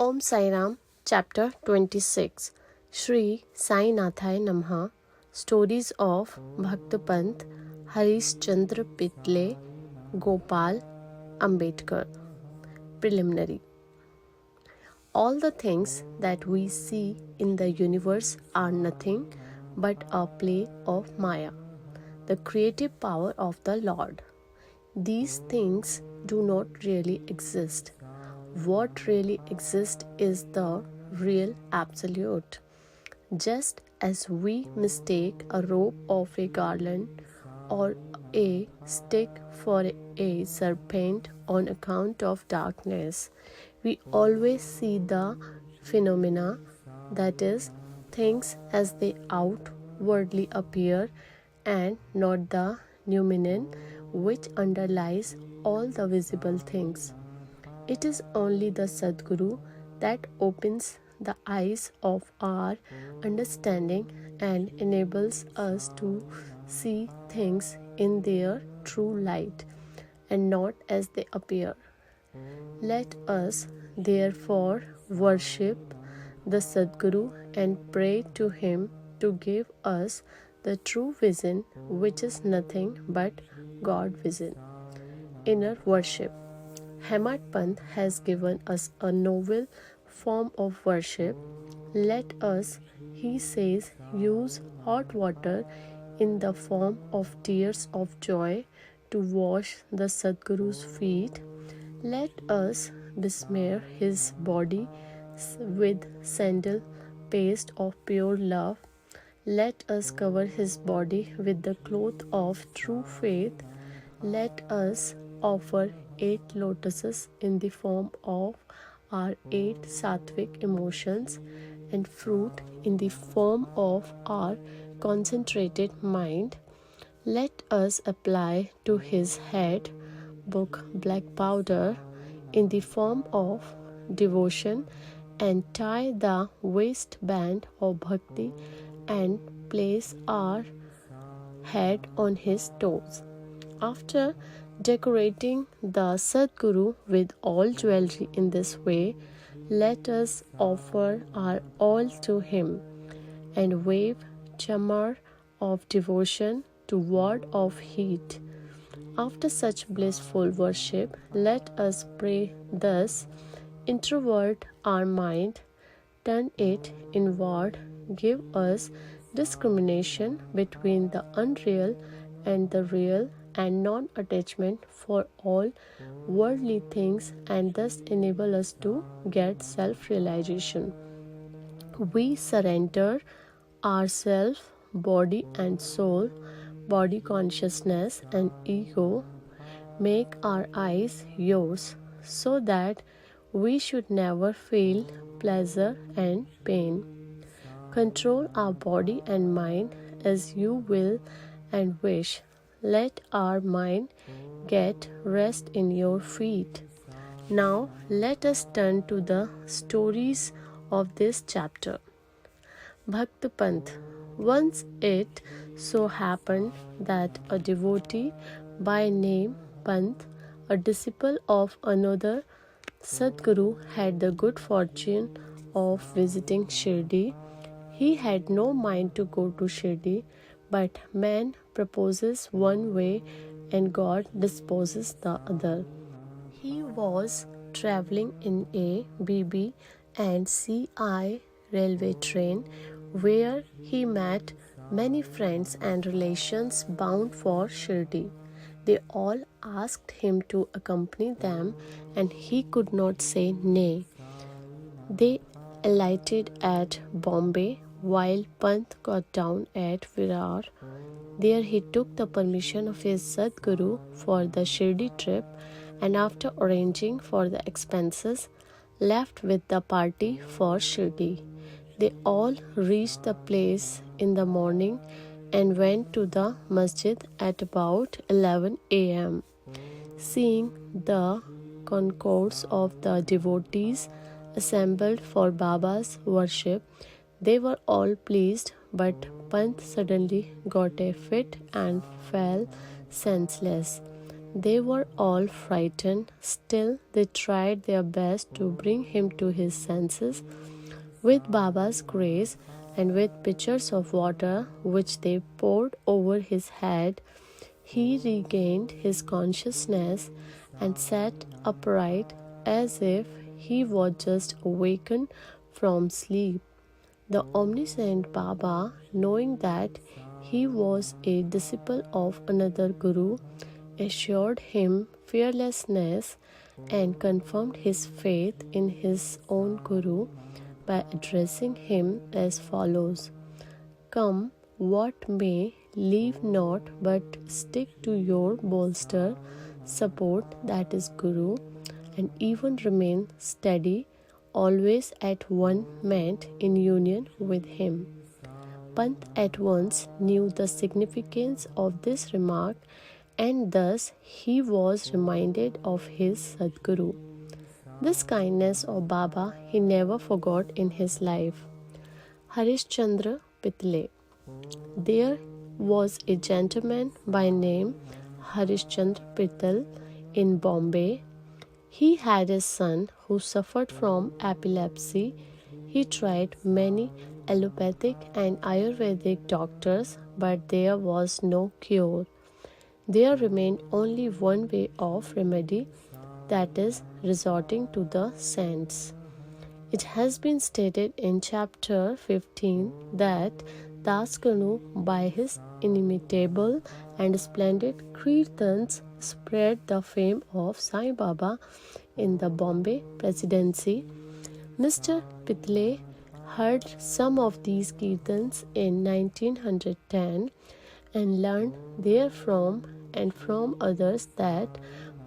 Om Sai Ram, Chapter 26. Shri Sai NATHAYA Namaha. Stories of Bhakta Pant, Harishchandra, Pitale, Gopal, Ambadekar. Preliminary. All the things that we see in the universe are nothing but a play of Maya, the creative power of the Lord. These things do not really exist. What really exists is the real absolute. Just as we mistake a rope of a garland or a stick for a serpent on account of darkness, we always see the phenomena, that is, things as they outwardly appear, and not the noumenon which underlies all the visible things. It is only the Sadguru that opens the eyes of our understanding and enables us to see things in their true light and not as they appear. Let us therefore worship the Sadguru and pray to him to give us the true vision, which is nothing but God vision. Inner worship. Hemad Pant has given us a novel form of worship. Let us, he says, use hot water in the form of tears of joy to wash the Sadguru's feet. Let us besmear his body with sandal paste of pure love. Let us cover his body with the cloth of true faith. Let us offer 8 lotuses in the form of our 8 sattvic emotions and fruit in the form of our concentrated mind. Let us apply to his head book black powder in the form of devotion and tie the waistband of bhakti and place our head on his toes. After decorating the Sadguru with all jewelry in this way, let us offer our all to him and wave chamar of devotion to ward off heat. After such blissful worship, let us pray thus: introvert our mind, turn it inward, give us discrimination between the unreal and the real, and non-attachment for all worldly things, and thus enable us to get self-realization. We surrender ourselves, body and soul, body consciousness and ego. Make our eyes yours, so that we should never feel pleasure and pain. Control our body and mind as you will and wish. Let our mind get rest in your feet. Now let us turn to the stories of this chapter. Bhakta Pant. Once it so happened that a devotee by name Pant, a disciple of another Sadguru, had the good fortune of visiting Shirdi. He had no mind to go to Shirdi, but man proposes one way and God disposes the other. He was traveling in a BB and CI railway train, where he met many friends and relations bound for Shirdi. They all asked him to accompany them, and he could not say nay. They alighted at Bombay, while Pant got down at Virar. There he took the permission of his Sadguru for the Shirdi trip, and after arranging for the expenses, left with the party for Shirdi. They all reached the place in the morning and went to the masjid at about 11 a.m. Seeing the concourse of the devotees assembled for Baba's worship, they were all pleased, but Pant suddenly got a fit and fell senseless. They were all frightened. Still, they tried their best to bring him to his senses. With Baba's grace and with pitchers of water which they poured over his head, he regained his consciousness and sat upright as if he was just awakened from sleep. The omniscient Baba, knowing that he was a disciple of another Guru, assured him fearlessness and confirmed his faith in his own Guru by addressing him as follows: "Come what may, leave not, but stick to your bolster, support, that is Guru, and even remain steady, always at one ment in union with him." Pant at once knew the significance of this remark, and thus he was reminded of his Sadguru. This kindness of Baba he never forgot in his life. Harishchandra, Pitale. There was a gentleman by name Harishchandra Pitale in Bombay. He had a son who suffered from epilepsy. He tried many allopathic and Ayurvedic doctors, but there was no cure. There remained only one way of remedy, that is, resorting to the saints. It has been stated in chapter 15 that Das Kanu, by his inimitable and splendid kirtans, spread the fame of Sai Baba in the Bombay Presidency. Mr. Pitale heard some of these kirtans in 1910 and learned therefrom and from others that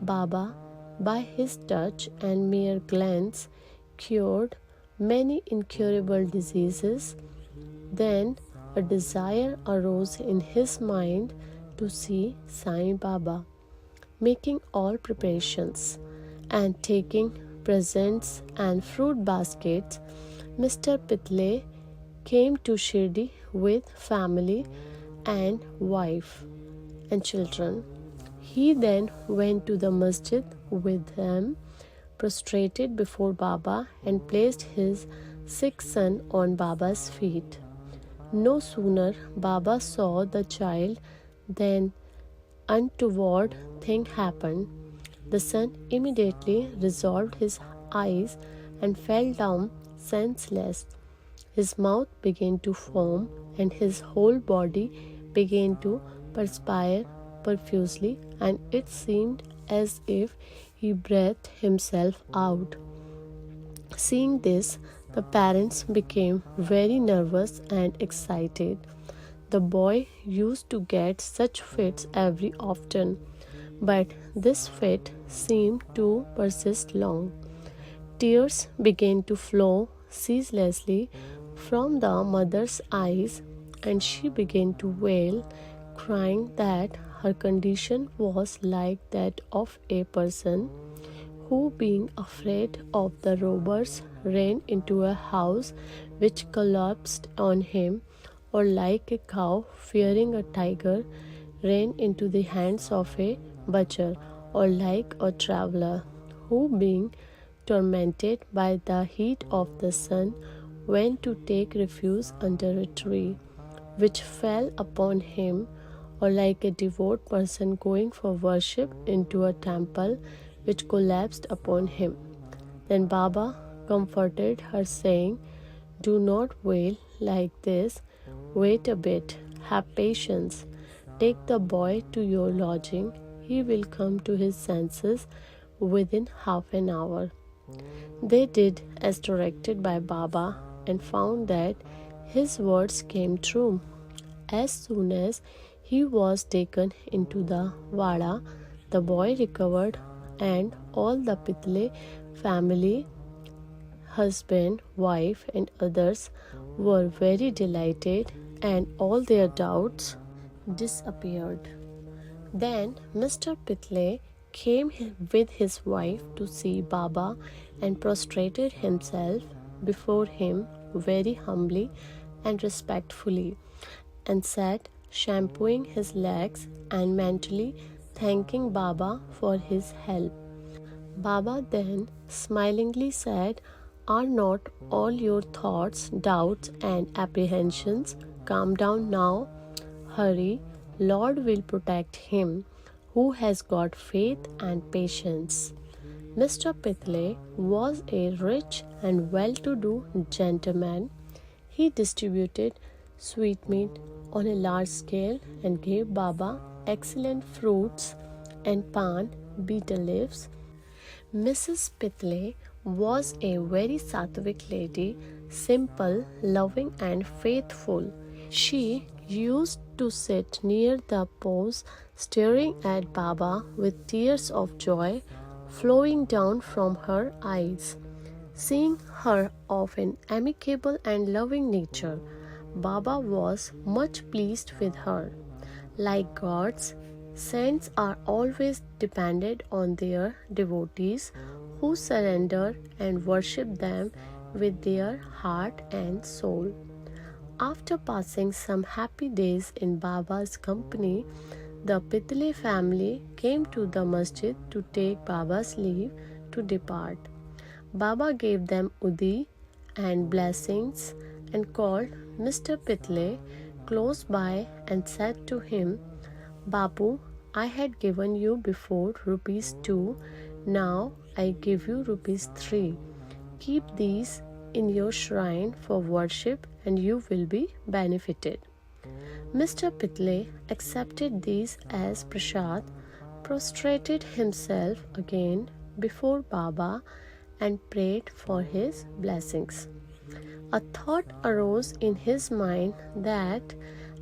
Baba, by his touch and mere glance, cured many incurable diseases. Then a desire arose in his mind to see Sai Baba. Making all preparations and taking presents and fruit baskets, Mr. Pitale came to Shirdi with family and wife and children. He then went to the masjid with them, prostrated before Baba, and placed his sick son on Baba's feet. No sooner Baba saw the child than untoward thing happened. The son immediately resolved his eyes and fell down senseless. His mouth began to foam and his whole body began to perspire profusely, and it seemed as if he breathed himself out. Seeing this, the parents became very nervous and excited. The boy used to get such fits every often, but this fit seemed to persist long. Tears began to flow ceaselessly from the mother's eyes, and she began to wail, crying that her condition was like that of a person who, being afraid of the robbers, ran into a house which collapsed on him, or like a cow fearing a tiger, ran into the hands of a butcher, or like a traveler who, being tormented by the heat of the sun, went to take refuge under a tree, which fell upon him, or like a devout person going for worship into a temple, which collapsed upon him. Then Baba comforted her, saying, "Do not wail like this. Wait a bit. Have patience. Take the boy to your lodging. He will come to his senses within half an hour." They did as directed by Baba and found that his words came true. As soon as he was taken into the Vada, the boy recovered, and all the Pitale family, husband, wife, and others were very delighted, and all their doubts disappeared. Then Mr. Pitale came with his wife to see Baba and prostrated himself before him very humbly and respectfully, and sat shampooing his legs and mentally thanking Baba for his help. Baba then smilingly said, "Are not all your thoughts, doubts, and apprehensions calmed down now? Hurry, Lord will protect him who has got faith and patience." Mr. Pitale was a rich and well-to-do gentleman. He distributed sweetmeat on a large scale and gave Baba excellent fruits and pan, betel leaves. Mrs. Pitale was a very sattvic lady, simple, loving, and faithful. She used to sit near the post, staring at Baba with tears of joy flowing down from her eyes. Seeing her of an amicable and loving nature, Baba was much pleased with her. Like gods, saints are always dependent on their devotees who surrender and worship them with their heart and soul. After passing some happy days in Baba's company, the Pitale family came to the masjid to take Baba's leave to depart. Baba gave them udi and blessings and called Mr. Pitale close by and said to him, "Bapu, I had given you before ₹2, now I give you ₹3. Keep these in your shrine for worship and you will be benefited." Mr. Pitale accepted these as prasad, prostrated himself again before Baba and prayed for his blessings. A thought arose in his mind that,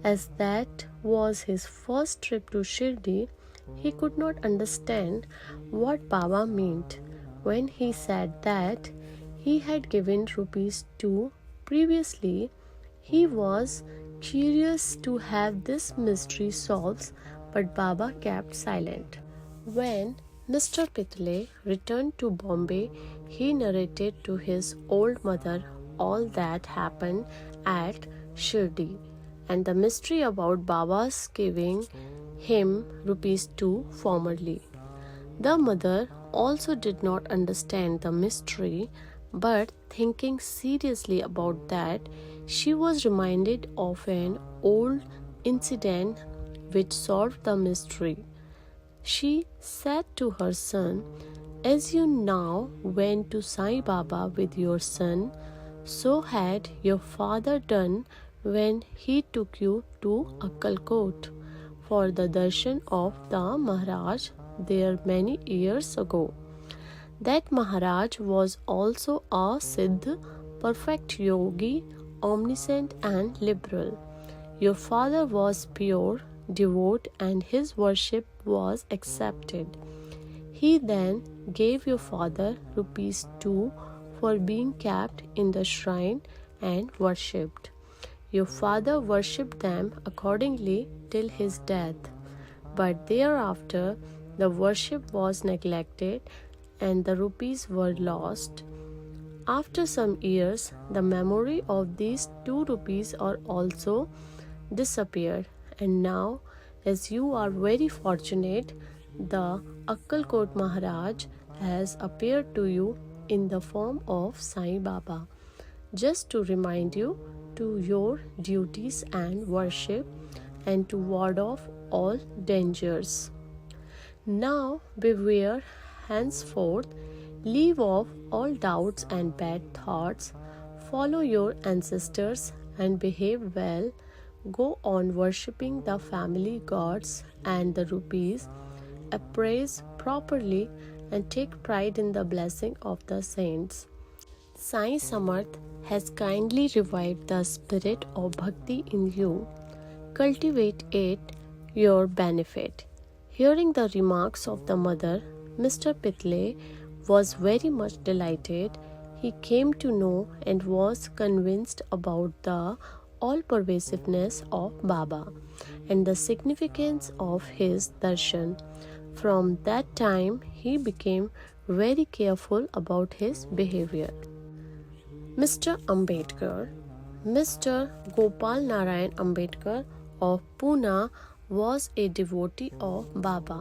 as that was his first trip to Shirdi, he could not understand what Baba meant when he said that he had given ₹2 previously. He was curious to have this mystery solved, but Baba kept silent. When Mr. Pitale returned to Bombay, he narrated to his old mother all that happened at Shirdi and the mystery about Baba's giving him ₹2 formerly. The mother also did not understand the mystery, but thinking seriously about that, she was reminded of an old incident which solved the mystery. She said to her son, "As you now went to Sai Baba with your son, so had your father done when he took you to Akkalkot for the darshan of the Maharaj there many years ago. That Maharaj was also a Siddh, perfect yogi, omniscient and liberal. Your father was pure, devout, and his worship was accepted. He then gave your father ₹2 for being kept in the shrine and worshipped. Your father worshipped them accordingly till his death, but thereafter the worship was neglected and the rupees were lost. After some years, the memory of these ₹2 are also disappeared, and now, as you are very fortunate, the Akkalkot Maharaj has appeared to you in the form of Sai Baba, just to remind you to your duties and worship and to ward off all dangers. Now beware, henceforth, leave off all doubts and bad thoughts, follow your ancestors and behave well, go on worshipping the family gods and the rupees, appraise properly and take pride in the blessing of the saints. Sai Samarth has kindly revived the spirit of bhakti in you. Cultivate it your benefit." Hearing the remarks of the mother, Mr. Pitale was very much delighted. He came to know and was convinced about the all-pervasiveness of Baba and the significance of his darshan. From that time, he became very careful about his behavior. Mr. Ambadekar. Mr. Gopal Narayan Ambadekar of Pune was a devotee of Baba.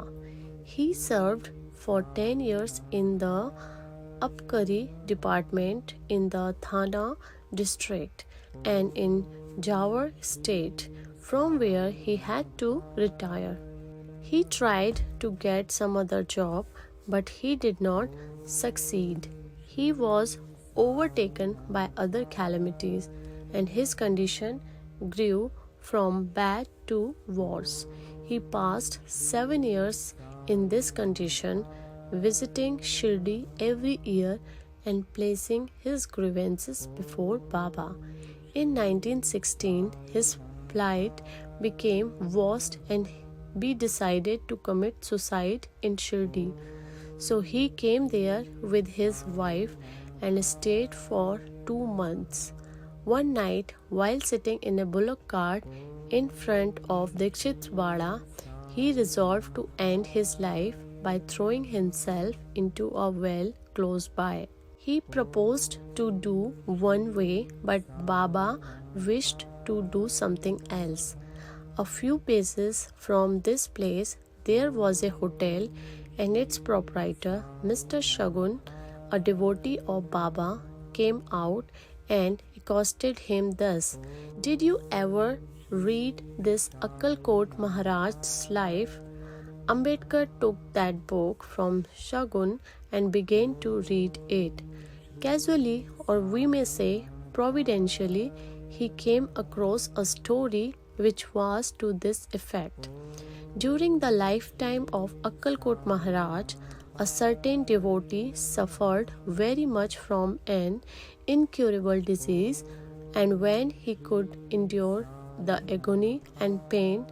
He served for 10 years in the Abkari department in the Thana district and in Jawar state, from where he had to retire. He tried to get some other job, but he did not succeed. He was overtaken by other calamities, and his condition grew from bad to worse. He passed 7 years in this condition, visiting Shirdi every year and placing his grievances before Baba. In 1916, his plight became worse and he decided to commit suicide in Shirdi. So he came there with his wife and stayed for 2 months. One night, while sitting in a bullock cart in front of Dikshitwada, he resolved to end his life by throwing himself into a well close by. He proposed to do one way, but Baba wished to do something else. A few paces from this place, there was a hotel, and its proprietor, Mr. Shagun, a devotee of Baba, came out and accosted him thus: "Did you ever read this Akkalkot Maharaj's life?" Ambedkar took that book from Shagun and began to read it. Casually, or we may say providentially, he came across a story which was to this effect. During the lifetime of Akkalkot Maharaj, a certain devotee suffered very much from an incurable disease, and when he could endure the agony and pain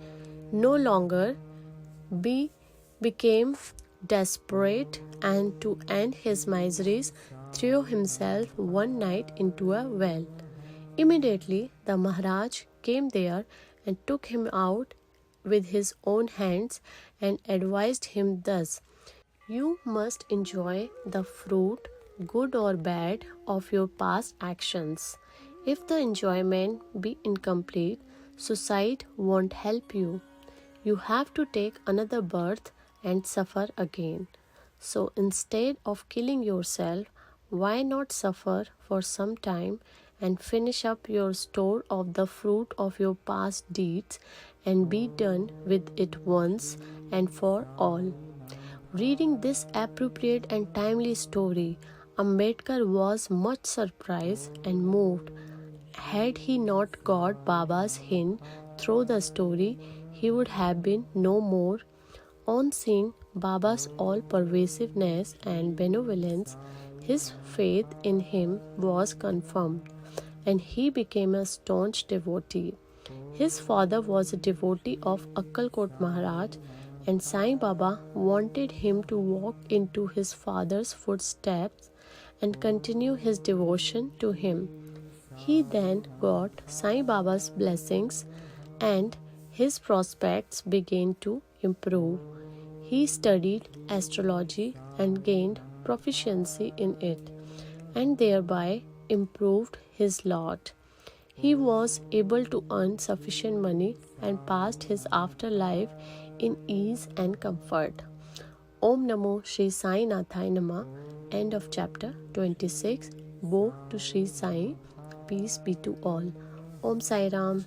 no longer, became desperate, and to end his miseries threw himself one night into a well. Immediately the Maharaj came there and took him out with his own hands and advised him thus: "You must enjoy the fruit, good or bad, of your past actions. If the enjoyment be incomplete, suicide won't help you. You have to take another birth and suffer again. So instead of killing yourself, why not suffer for some time and finish up your store of the fruit of your past deeds and be done with it once and for all?" Reading this appropriate and timely story, Ambedkar was much surprised and moved. Had he not got Baba's hint through the story, he would have been no more. On seeing Baba's all-pervasiveness and benevolence, his faith in him was confirmed, and he became a staunch devotee. His father was a devotee of Akkalkot Maharaj, and Sai Baba wanted him to walk into his father's footsteps and continue his devotion to him. He then got Sai Baba's blessings, and his prospects began to improve. He studied astrology and gained proficiency in it, and thereby improved his lot. He was able to earn sufficient money and passed his afterlife in ease and comfort. Om Namo Shri Sai Nathaya Namah. End of chapter 26. Bow to Shri Sai. Peace be to all. Om Sai Ram.